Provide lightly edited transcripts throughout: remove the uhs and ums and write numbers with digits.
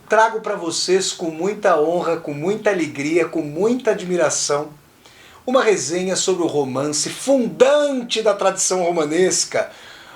Trago para vocês com muita honra, com muita alegria, com muita admiração, uma resenha sobre o romance fundante da tradição romanesca,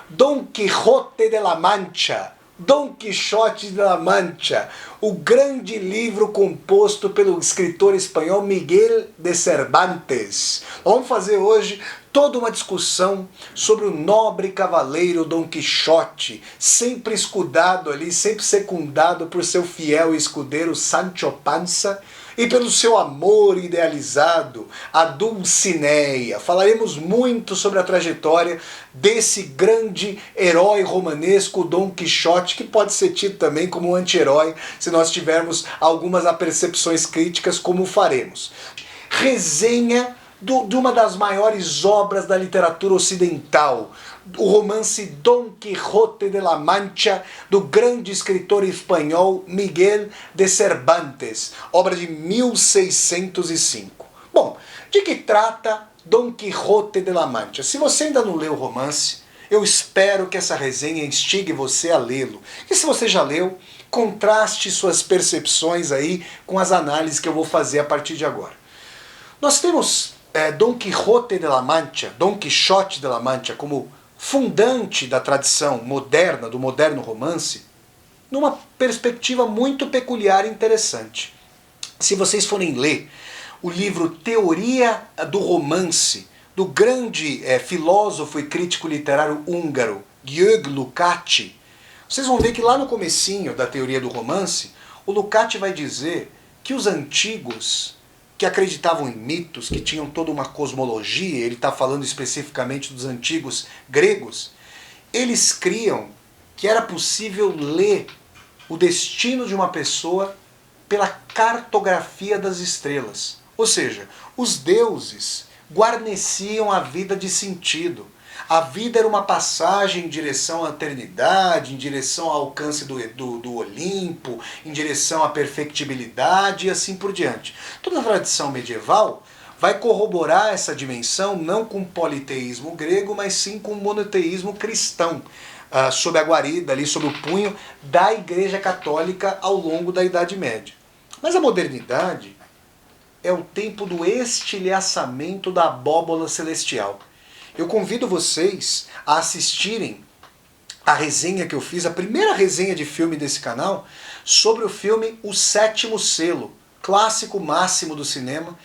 Dom Quixote de la Mancha, Dom Quixote de la Mancha, o grande livro composto pelo escritor espanhol Miguel de Cervantes. Vamos fazer hoje toda uma discussão sobre o nobre cavaleiro Dom Quixote, sempre escudado ali, sempre secundado por seu fiel escudeiro Sancho Panza, e pelo seu amor idealizado, a Dulcinea. Falaremos muito sobre a trajetória desse grande herói romanesco, Dom Quixote, que pode ser tido também como um anti-herói, se nós tivermos algumas apercepções críticas, como faremos. Resenha de uma das maiores obras da literatura ocidental, o romance Dom Quixote de la Mancha, do grande escritor espanhol Miguel de Cervantes, obra de 1605. Bom, de que trata Dom Quixote de la Mancha? Se você ainda não leu o romance, eu espero que essa resenha instigue você a lê-lo. E se você já leu, contraste suas percepções aí com as análises que eu vou fazer a partir de agora. Nós temos Dom Quixote de la Mancha, Dom Quixote de la Mancha, como fundante da tradição moderna, do moderno romance, numa perspectiva muito peculiar e interessante. Se vocês forem ler o livro Teoria do Romance, do grande filósofo e crítico literário húngaro György Lukács, vocês vão ver que lá no comecinho da Teoria do Romance, o Lukács vai dizer que os antigos, que acreditavam em mitos, que tinham toda uma cosmologia, ele está falando especificamente dos antigos gregos, eles criam que era possível ler o destino de uma pessoa pela cartografia das estrelas. Ou seja, os deuses guarneciam a vida de sentido. A vida era uma passagem em direção à eternidade, em direção ao alcance do Olimpo, em direção à perfectibilidade e assim por diante. Toda a tradição medieval vai corroborar essa dimensão não com o politeísmo grego, mas sim com o monoteísmo cristão, sob a guarida, ali sob o punho da Igreja Católica ao longo da Idade Média. Mas a modernidade é o tempo do estilhaçamento da abóbola celestial. Eu convido vocês a assistirem a resenha que eu fiz, a primeira resenha de filme desse canal, sobre o filme O Sétimo Selo, clássico máximo do cinema,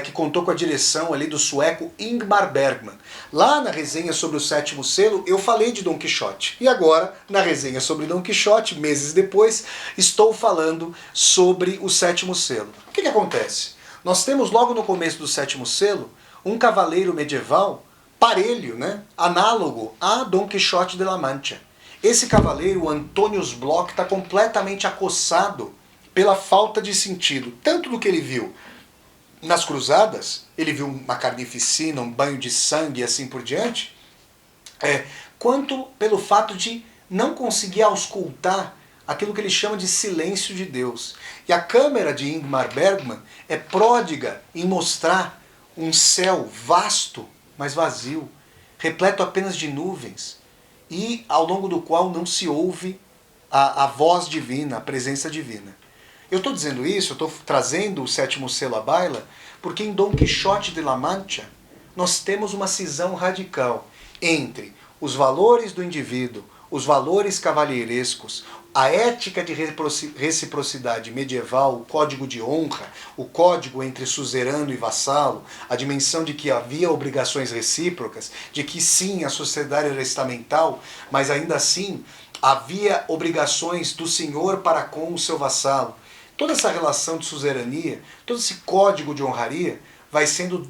que contou com a direção ali do sueco Ingmar Bergman. Lá na resenha sobre O Sétimo Selo, eu falei de Dom Quixote. E agora, na resenha sobre Dom Quixote, meses depois, estou falando sobre O Sétimo Selo. O que acontece? Nós temos logo no começo do Sétimo Selo, um cavaleiro medieval parelho, análogo a Dom Quixote de la Mancha. Esse cavaleiro, o Antonius Bloch, está completamente acossado pela falta de sentido, tanto do que ele viu nas cruzadas, ele viu uma carnificina, um banho de sangue e assim por diante, quanto pelo fato de não conseguir auscultar aquilo que ele chama de silêncio de Deus. E a câmera de Ingmar Bergman é pródiga em mostrar um céu vasto, mas vazio, repleto apenas de nuvens, e ao longo do qual não se ouve a voz divina, a presença divina. Eu estou dizendo isso, eu estou trazendo o Sétimo Selo à baila, porque em Dom Quixote de la Mancha nós temos uma cisão radical entre os valores do indivíduo, os valores cavalheirescos, a ética de reciprocidade medieval, o código de honra, o código entre suzerano e vassalo, a dimensão de que havia obrigações recíprocas, de que sim, a sociedade era estamental, mas ainda assim havia obrigações do senhor para com o seu vassalo. Toda essa relação de suzerania, todo esse código de honraria vai sendo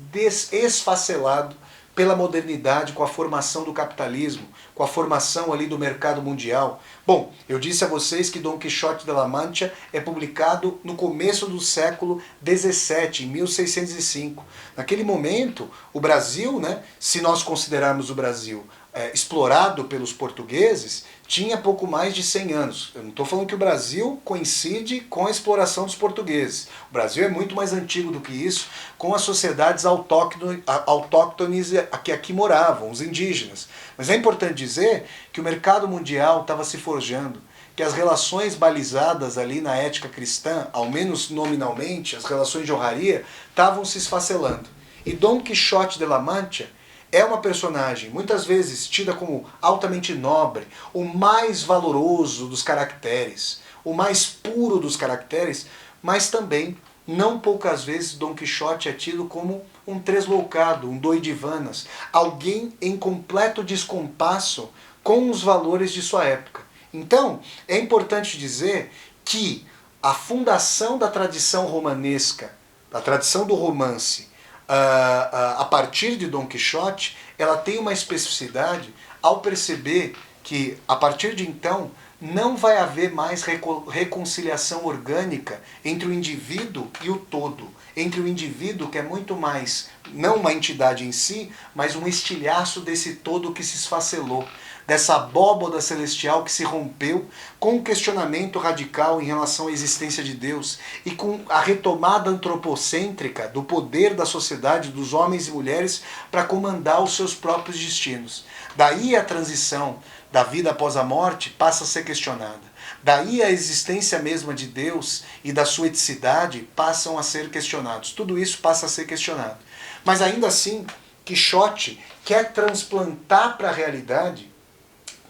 esfacelado pela modernidade, com a formação do capitalismo, com a formação ali do mercado mundial. Bom, eu disse a vocês que Dom Quixote de la Mancha é publicado no começo do século XVII, em 1605. Naquele momento, o Brasil, se nós considerarmos o Brasil explorado pelos portugueses, tinha pouco mais de 100 anos. Eu não estou falando que o Brasil coincide com a exploração dos portugueses. O Brasil é muito mais antigo do que isso, com as sociedades autóctones que aqui moravam, os indígenas. Mas é importante dizer que o mercado mundial estava se forjando, que as relações balizadas ali na ética cristã, ao menos nominalmente, as relações de honraria, estavam se esfacelando. E Dom Quixote de La Mancha é uma personagem, muitas vezes tida como altamente nobre, o mais valoroso dos caracteres, o mais puro dos caracteres, mas também, não poucas vezes, Dom Quixote é tido como um tresloucado, um doidivanas, alguém em completo descompasso com os valores de sua época. Então, é importante dizer que a fundação da tradição romanesca, da tradição do romance, a partir de Dom Quixote, ela tem uma especificidade ao perceber que, a partir de então, não vai haver mais reconciliação orgânica entre o indivíduo e o todo. Entre o indivíduo, que é muito mais, não uma entidade em si, mas um estilhaço desse todo que se esfacelou, dessa abóboda celestial que se rompeu com um questionamento radical em relação à existência de Deus e com a retomada antropocêntrica do poder da sociedade, dos homens e mulheres, para comandar os seus próprios destinos. Daí a transição da vida após a morte passa a ser questionada. Daí a existência mesma de Deus e da sua eticidade passam a ser questionados. Tudo isso passa a ser questionado. Mas ainda assim, Quixote quer transplantar para a realidade,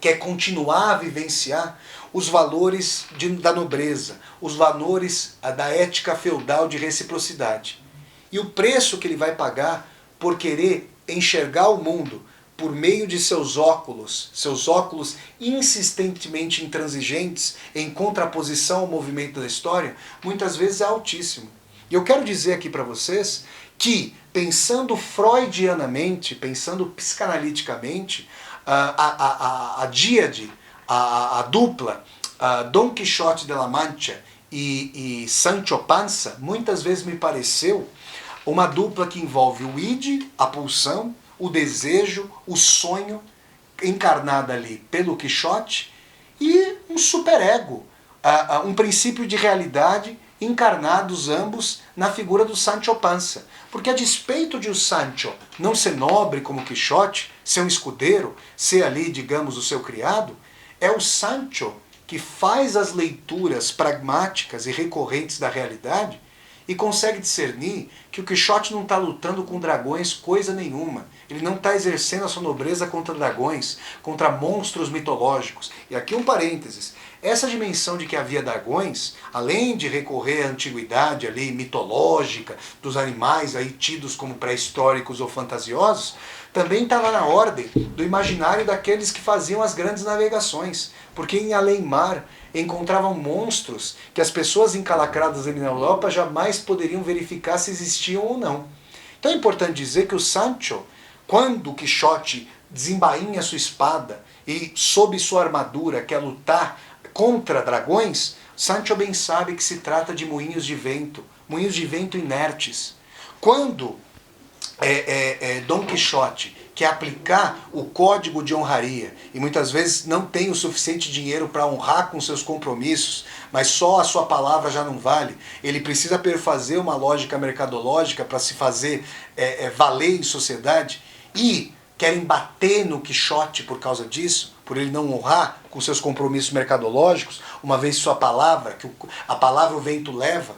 quer continuar a vivenciar os valores da nobreza, os valores da ética feudal de reciprocidade. E o preço que ele vai pagar por querer enxergar o mundo por meio de seus óculos insistentemente intransigentes, em contraposição ao movimento da história, muitas vezes é altíssimo. E eu quero dizer aqui para vocês que, pensando freudianamente, pensando psicanaliticamente, a díade, a dupla, Dom Quixote de La Mancha e Sancho Panza, muitas vezes me pareceu uma dupla que envolve o id, a pulsão, o desejo, o sonho, encarnada ali pelo Quixote, e um superego, um princípio de realidade encarnados ambos na figura do Sancho Panza. Porque a despeito de o Sancho não ser nobre como Quixote, ser um escudeiro, ser ali, digamos, o seu criado, é o Sancho que faz as leituras pragmáticas e recorrentes da realidade e consegue discernir que o Quixote não está lutando com dragões coisa nenhuma. Ele não está exercendo a sua nobreza contra dragões, contra monstros mitológicos. E aqui um parênteses. Essa dimensão de que havia dragões, além de recorrer à antiguidade ali mitológica dos animais aí tidos como pré-históricos ou fantasiosos, também estava na ordem do imaginário daqueles que faziam as grandes navegações. Porque em além-mar encontravam monstros que as pessoas encalacradas ali na Europa jamais poderiam verificar se existiam ou não. Então é importante dizer que o Sancho, quando o Quixote desembainha sua espada e sob sua armadura quer lutar contra dragões, Sancho bem sabe que se trata de moinhos de vento inertes. Quando Dom Quixote quer aplicar o código de honraria e muitas vezes não tem o suficiente dinheiro para honrar com seus compromissos, mas só a sua palavra já não vale, ele precisa perfazer uma lógica mercadológica para se fazer valer em sociedade e querem bater no Quixote por causa disso, por ele não honrar com seus compromissos mercadológicos, uma vez sua palavra, que a palavra o vento leva,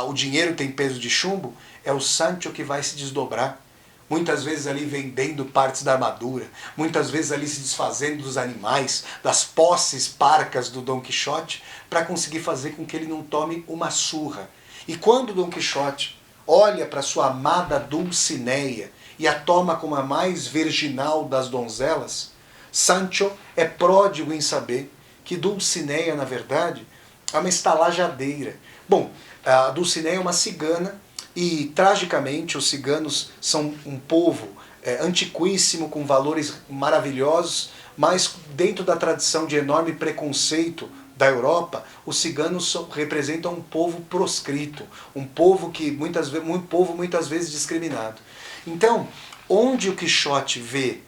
o dinheiro tem peso de chumbo, é o Sancho que vai se desdobrar. Muitas vezes ali vendendo partes da armadura, muitas vezes ali se desfazendo dos animais, das posses parcas do Dom Quixote, para conseguir fazer com que ele não tome uma surra. E quando Dom Quixote olha para sua amada Dulcinea e a toma como a mais virginal das donzelas, Sancho é pródigo em saber que Dulcinea, na verdade, é uma estalajadeira. Bom, a Dulcinea é uma cigana e, tragicamente, os ciganos são um povo antiquíssimo, com valores maravilhosos, mas dentro da tradição de enorme preconceito da Europa, os ciganos representam um povo proscrito, um povo que muitas vezes discriminado. Então, onde o Quixote vê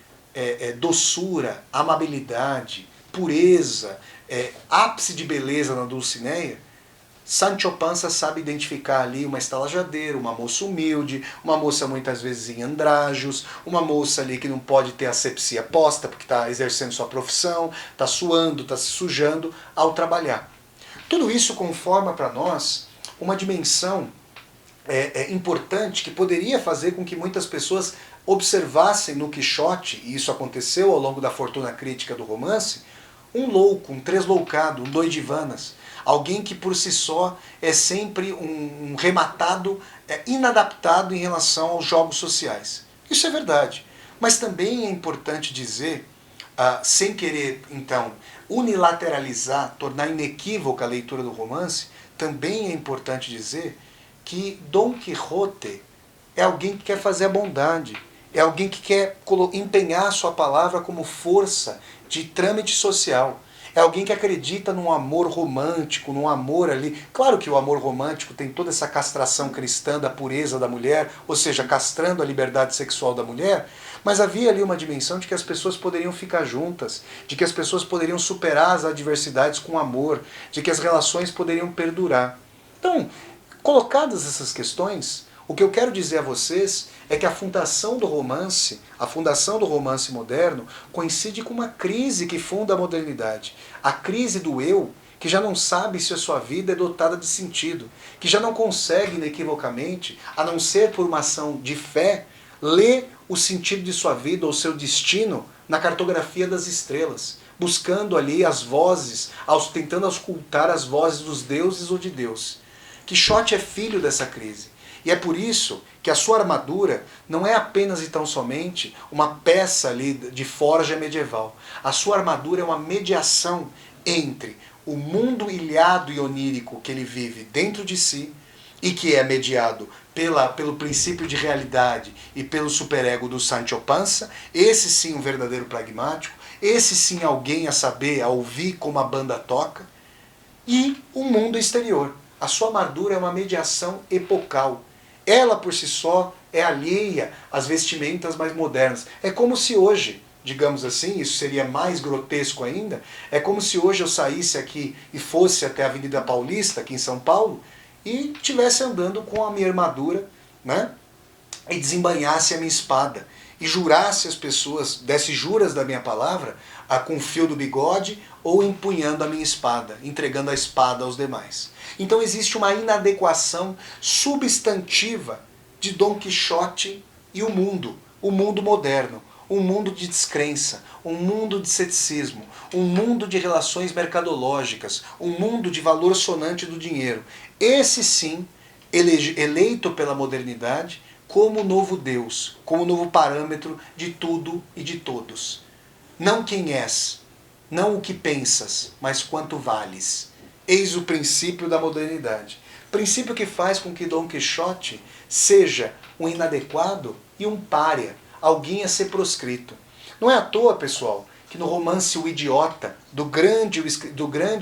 doçura, amabilidade, pureza, ápice de beleza na Dulcinea, Sancho Panza sabe identificar ali uma estalajadeira, uma moça humilde, uma moça muitas vezes em andrajos, uma moça ali que não pode ter asepsia posta porque está exercendo sua profissão, está suando, está se sujando ao trabalhar. Tudo isso conforma para nós uma dimensão importante que poderia fazer com que muitas pessoas observassem no Quixote, e isso aconteceu ao longo da fortuna crítica do romance, um louco, um tresloucado, um doidivanas, alguém que por si só é sempre um rematado, inadaptado em relação aos jogos sociais. Isso é verdade, mas também é importante dizer, sem querer então unilateralizar, tornar inequívoca a leitura do romance, também é importante dizer que Dom Quixote é alguém que quer fazer a bondade, é alguém que quer empenhar a sua palavra como força de trâmite social. É alguém que acredita num amor romântico, num amor ali. Claro que o amor romântico tem toda essa castração cristã da pureza da mulher, ou seja, castrando a liberdade sexual da mulher, mas havia ali uma dimensão de que as pessoas poderiam ficar juntas, de que as pessoas poderiam superar as adversidades com amor, de que as relações poderiam perdurar. Então, colocadas essas questões, o que eu quero dizer a vocês é que a fundação do romance moderno, coincide com uma crise que funda a modernidade. A crise do eu, que já não sabe se a sua vida é dotada de sentido, que já não consegue inequivocamente, a não ser por uma ação de fé, ler o sentido de sua vida ou seu destino na cartografia das estrelas, buscando ali as vozes, tentando auscultar as vozes dos deuses ou de Deus. Quixote é filho dessa crise. E é por isso que a sua armadura não é apenas e tão somente uma peça ali de forja medieval. A sua armadura é uma mediação entre o mundo ilhado e onírico que ele vive dentro de si e que é mediado pelo princípio de realidade e pelo superego do Sancho Panza, esse sim um verdadeiro pragmático, esse sim alguém a saber, a ouvir como a banda toca, e o mundo exterior. A sua armadura é uma mediação epocal. Ela por si só é alheia às vestimentas mais modernas. É como se hoje, digamos assim, isso seria mais grotesco ainda, é como se hoje eu saísse aqui e fosse até a Avenida Paulista, aqui em São Paulo, e estivesse andando com a minha armadura, né? E desembainhasse a minha espada, e jurasse as pessoas, desse juras da minha palavra, com o fio do bigode, ou empunhando a minha espada, entregando a espada aos demais. Então existe uma inadequação substantiva de Dom Quixote e o mundo moderno, um mundo de descrença, um mundo de ceticismo, um mundo de relações mercadológicas, um mundo de valor sonante do dinheiro. Esse sim, eleito pela modernidade como novo Deus, como novo parâmetro de tudo e de todos. Não quem és, não o que pensas, mas quanto vales. Eis o princípio da modernidade. Princípio que faz com que Dom Quixote seja um inadequado e um pária, alguém a ser proscrito. Não é à toa, pessoal, que no romance O Idiota, do grande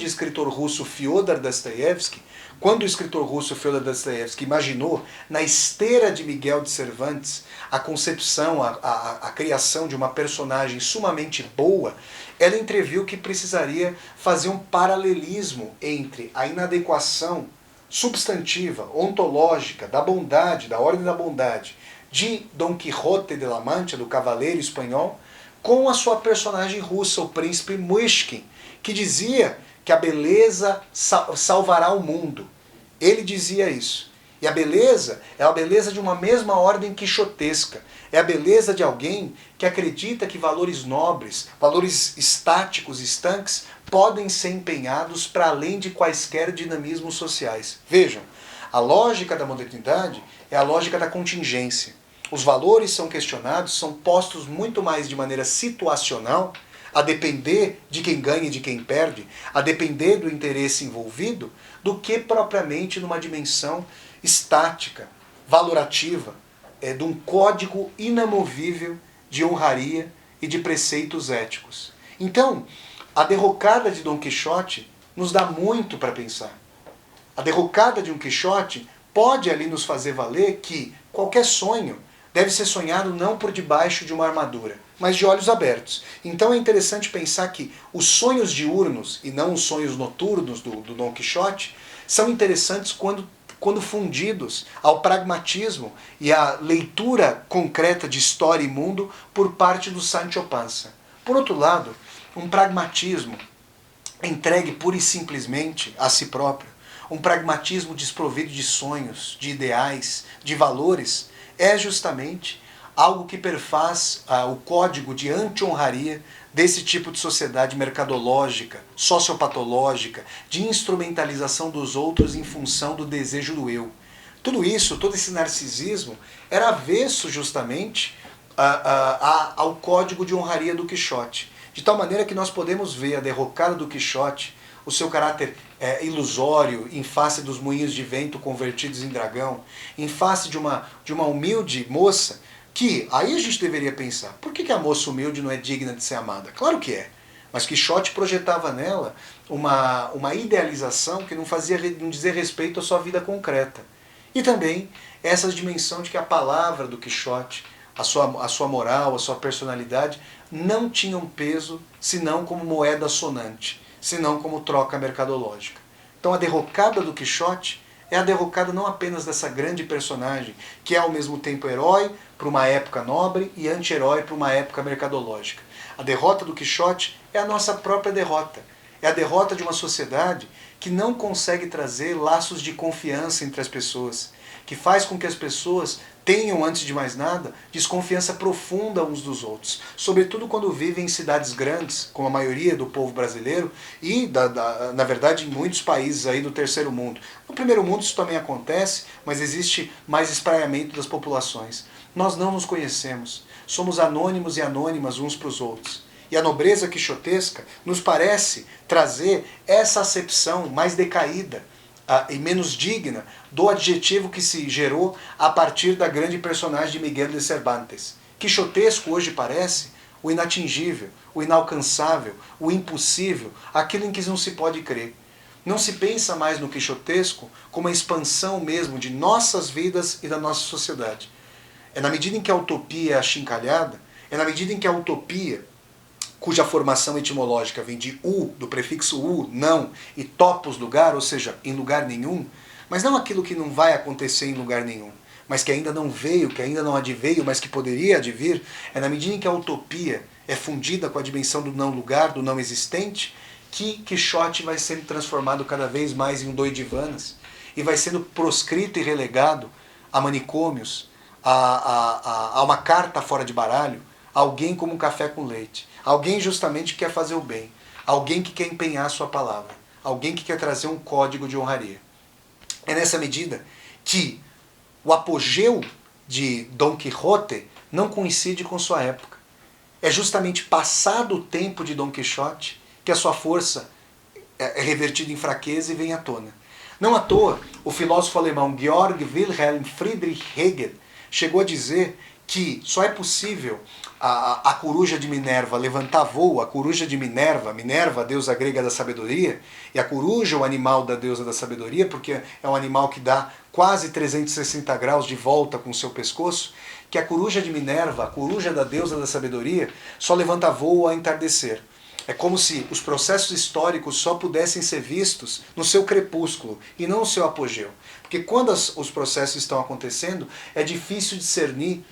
escritor russo Fyodor Dostoiévski, quando o escritor russo Fyodor Dostoiévski imaginou, na esteira de Miguel de Cervantes, a concepção, a criação de uma personagem sumamente boa, ela entreviu que precisaria fazer um paralelismo entre a inadequação substantiva, ontológica, da bondade, da ordem da bondade, de Dom Quixote de la Mancha, do cavaleiro espanhol, com a sua personagem russa, o príncipe Myshkin, que dizia que a beleza salvará o mundo. Ele dizia isso. E a beleza é a beleza de uma mesma ordem quixotesca. É a beleza de alguém que acredita que valores nobres, valores estáticos, estanques, podem ser empenhados para além de quaisquer dinamismos sociais. Vejam, a lógica da modernidade é a lógica da contingência. Os valores são questionados, são postos muito mais de maneira situacional, a depender de quem ganha e de quem perde, a depender do interesse envolvido, do que propriamente numa dimensão estática, valorativa, de um código inamovível de honraria e de preceitos éticos. Então, a derrocada de Dom Quixote nos dá muito para pensar. A derrocada de um Quixote pode ali nos fazer valer que qualquer sonho deve ser sonhado não por debaixo de uma armadura, mas de olhos abertos. Então é interessante pensar que os sonhos diurnos, e não os sonhos noturnos do Dom Quixote, são interessantes quando fundidos ao pragmatismo e à leitura concreta de história e mundo por parte do Sancho Panza. Por outro lado, um pragmatismo entregue pura e simplesmente a si próprio, um pragmatismo desprovido de sonhos, de ideais, de valores, é justamente algo que perfaz o código de anti-honraria desse tipo de sociedade mercadológica, sociopatológica, de instrumentalização dos outros em função do desejo do eu. Tudo isso, todo esse narcisismo, era avesso justamente ao código de honraria do Quixote. De tal maneira que nós podemos ver a derrocada do Quixote, o seu caráter ilusório em face dos moinhos de vento convertidos em dragão, em face de uma humilde moça, que aí a gente deveria pensar, por que a moça humilde não é digna de ser amada? Claro que é, mas Quixote projetava nela uma idealização que não dizia respeito à sua vida concreta. E também essa dimensão de que a palavra do Quixote, a sua moral, a sua personalidade, não tinham peso senão como moeda sonante, senão como troca mercadológica. Então a derrocada do Quixote é a derrocada não apenas dessa grande personagem, que é ao mesmo tempo herói para uma época nobre e anti-herói para uma época mercadológica. A derrota do Quixote é a nossa própria derrota. É a derrota de uma sociedade que não consegue trazer laços de confiança entre as pessoas, que faz com que as pessoas tenham, antes de mais nada, desconfiança profunda uns dos outros. Sobretudo quando vivem em cidades grandes, como a maioria do povo brasileiro, e, na verdade, em muitos países aí do terceiro mundo. No primeiro mundo isso também acontece, mas existe mais espraiamento das populações. Nós não nos conhecemos. Somos anônimos e anônimas uns para os outros. E a nobreza quixotesca nos parece trazer essa acepção mais decaída e menos digna do adjetivo que se gerou a partir da grande personagem de Miguel de Cervantes. Quixotesco hoje parece o inatingível, o inalcançável, o impossível, aquilo em que não se pode crer. Não se pensa mais no quixotesco como a expansão mesmo de nossas vidas e da nossa sociedade. É na medida em que a utopia é achincalhada, é na medida em que a utopia, cuja formação etimológica vem de do prefixo não, e topos, lugar, ou seja, em lugar nenhum, mas não aquilo que não vai acontecer em lugar nenhum, mas que ainda não veio, que ainda não adveio, mas que poderia advir, é na medida em que a utopia é fundida com a dimensão do não lugar, do não existente, que Quixote vai sendo transformado cada vez mais em um doidivanas, e vai sendo proscrito e relegado a manicômios, a uma carta fora de baralho, alguém como um café com leite. Alguém justamente que quer fazer o bem. Alguém que quer empenhar a sua palavra. Alguém que quer trazer um código de honraria. É nessa medida que o apogeu de Dom Quixote não coincide com sua época. É justamente passado o tempo de Dom Quixote que a sua força é revertida em fraqueza e vem à tona. Não à toa, o filósofo alemão Georg Wilhelm Friedrich Hegel chegou a dizer que só é possível a coruja de Minerva levantar voo, a coruja de Minerva, a deusa grega da sabedoria, e a coruja, o animal da deusa da sabedoria, porque é um animal que dá quase 360 graus de volta com o seu pescoço, que a coruja de Minerva, a coruja da deusa da sabedoria, só levanta voo ao entardecer. É como se os processos históricos só pudessem ser vistos no seu crepúsculo e não no seu apogeu. Porque quando os processos estão acontecendo, é difícil discernir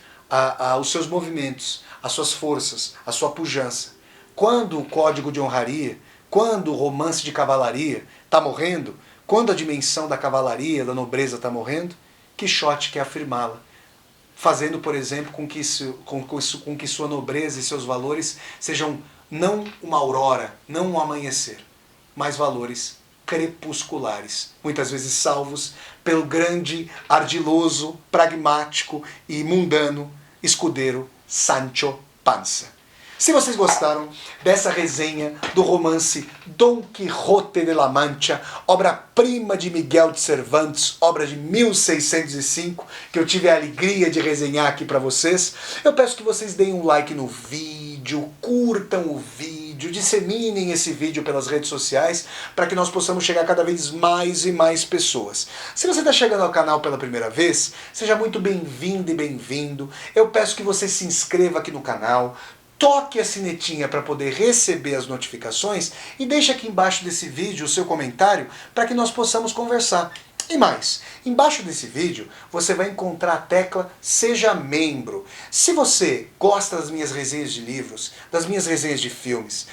os seus movimentos, as suas forças, a sua pujança. Quando o código de honraria, quando o romance de cavalaria está morrendo, quando a dimensão da cavalaria, da nobreza está morrendo, Quixote quer afirmá-la, fazendo, por exemplo, com que sua nobreza e seus valores sejam não uma aurora, não um amanhecer, mas valores crepusculares, muitas vezes salvos pelo grande, ardiloso, pragmático e mundano escudeiro Sancho Panza. Se vocês gostaram dessa resenha do romance Dom Quixote de la Mancha, obra-prima de Miguel de Cervantes, obra de 1605, que eu tive a alegria de resenhar aqui para vocês, eu peço que vocês deem um like no vídeo, curtam o vídeo, disseminem esse vídeo pelas redes sociais, para que nós possamos chegar a cada vez mais e mais pessoas. Se você está chegando ao canal pela primeira vez, seja muito bem-vindo e bem-vindo. Eu peço que você se inscreva aqui no canal, toque a sinetinha para poder receber as notificações e deixe aqui embaixo desse vídeo o seu comentário para que nós possamos conversar. E mais, embaixo desse vídeo você vai encontrar a tecla Seja Membro. Se você gosta das minhas resenhas de livros, das minhas resenhas de filmes,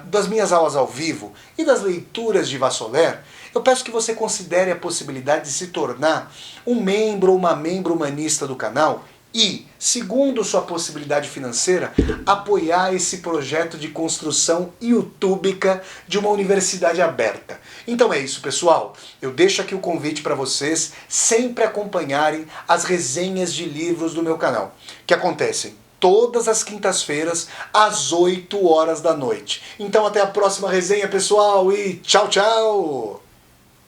das minhas aulas ao vivo e das leituras de Vassoler, eu peço que você considere a possibilidade de se tornar um membro ou uma membro humanista do canal e, segundo sua possibilidade financeira, apoiar esse projeto de construção youtubica de uma universidade aberta. Então é isso, pessoal. Eu deixo aqui o convite para vocês sempre acompanharem as resenhas de livros do meu canal, que acontecem todas as quintas-feiras, às 8 horas da noite. Então até a próxima resenha, pessoal, e tchau, tchau!